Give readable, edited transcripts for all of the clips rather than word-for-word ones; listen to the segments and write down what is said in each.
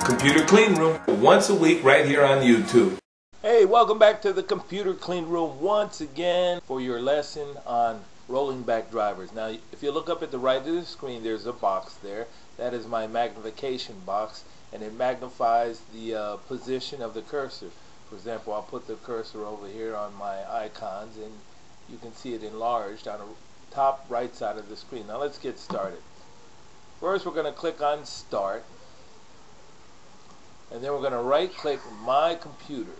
Computer Clean Room, once a week right here on YouTube. Hey, welcome back to the Computer Clean Room once again for your lesson on rolling back drivers. Now, if you look up at the right of the screen, there's a box there. That is my magnification box, and it magnifies the position of the cursor. For example, I'll put the cursor over here on my icons, and you can see it enlarged on the top right side of the screen. Now, let's get started. First, we're going to click on Start. And then we're going to right-click My Computer.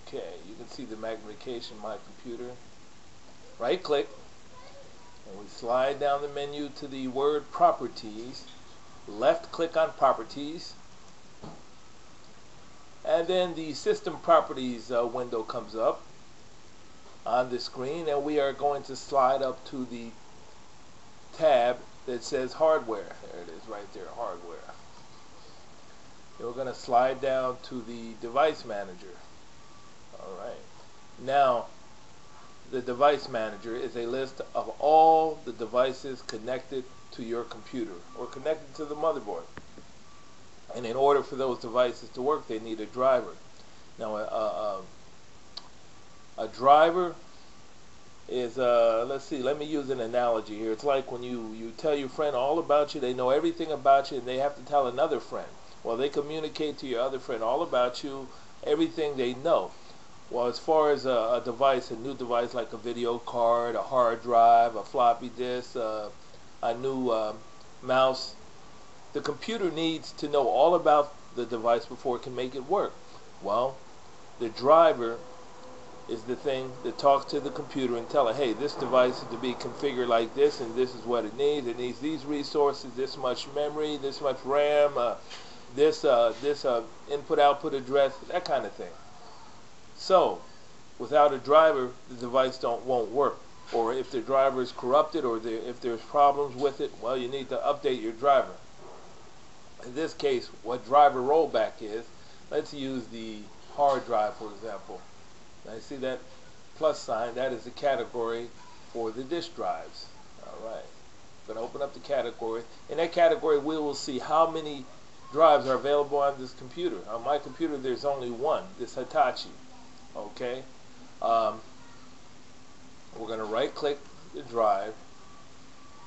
Okay, you can see the magnification, My Computer. Right-click, and we slide down the menu to the word Properties. Left-click on Properties. And then the System Properties window comes up on the screen, and we are going to slide up to the tab that says Hardware. There it is right there, Hardware. We're going to slide down to the Device Manager. Alright. Now, the Device Manager is a list of all the devices connected to your computer or connected to the motherboard. And in order for those devices to work, they need a driver. Now, a driver is, let's see, let me use an analogy here. It's like when you tell your friend all about you, they know everything about you, and they have to tell another friend. Well, they communicate to your other friend all about you, everything they know. Well, as far as a device, a new device like a video card, a hard drive, a floppy disk, a new mouse, the computer needs to know all about the device before it can make it work. Well, the driver is the thing that talks to the computer and tell it, hey, this device is to be configured like this, and this is what it needs. It needs these resources, this much memory, this much RAM, this input-output address, that kind of thing. So, without a driver, the device won't work. Or if the driver is corrupted, or if there's problems with it, well, you need to update your driver. In this case, what driver rollback is, let's use the hard drive, for example. Now, you see that plus sign? That is the category for the disk drives. All right. I'm going to open up the category. In that category, we will see how many drives are available on this computer. On my computer, there's only one, this Hitachi. Okay, we're going to right-click the drive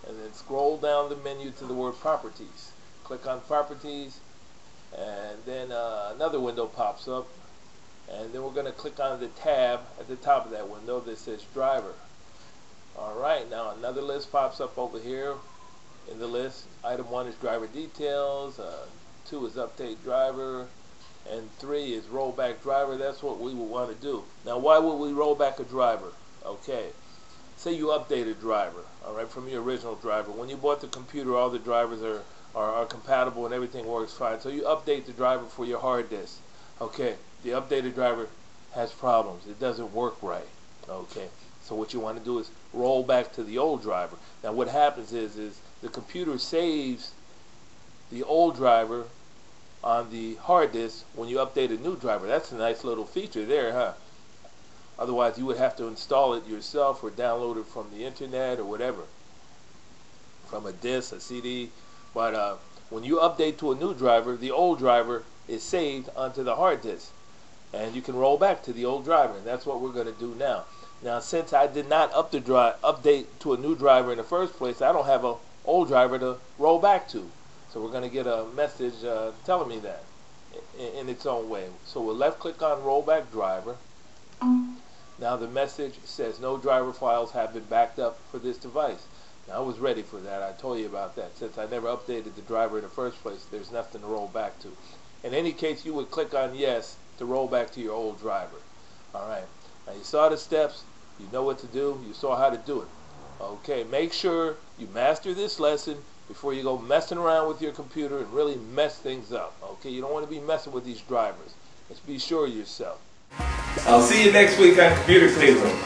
and then scroll down the menu to the word Properties. Click on Properties, and then another window pops up, and then we're going to click on the tab at the top of that window that says Driver. Alright, now another list pops up over here. In the list, item 1 is driver details, 2 is update driver, and 3 is rollback driver. That's what we would want to do. Now, why would we roll back a driver? Okay, say you update a driver, all right, from your original driver. When you bought the computer, all the drivers are compatible and everything works fine. So you update the driver for your hard disk. Okay, the updated driver has problems. It doesn't work right. Okay, so what you want to do is roll back to the old driver. Now, what happens is the computer saves the old driver on the hard disk when you update a new driver. That's a nice little feature there, huh? Otherwise, you would have to install it yourself or download it from the internet or whatever, from a disk, a CD. But when you update to a new driver, the old driver is saved onto the hard disk, and you can roll back to the old driver. And that's what we're going to do now. Now, since I did not update to a new driver in the first place, I don't have an old driver to roll back to. So we're going to get a message telling me that in its own way. So we'll left-click on Rollback Driver. Now the message says no driver files have been backed up for this device. Now I was ready for that. I told you about that. Since I never updated the driver in the first place, there's nothing to roll back to. In any case, you would click on Yes to roll back to your old driver. Alright. Now you saw the steps. You know what to do. You saw how to do it. Okay. Make sure you master this lesson before you go messing around with your computer and really mess things up. Okay, you don't want to be messing with these drivers. Let's be sure of yourself. I'll see you next week on Computer Clean Room.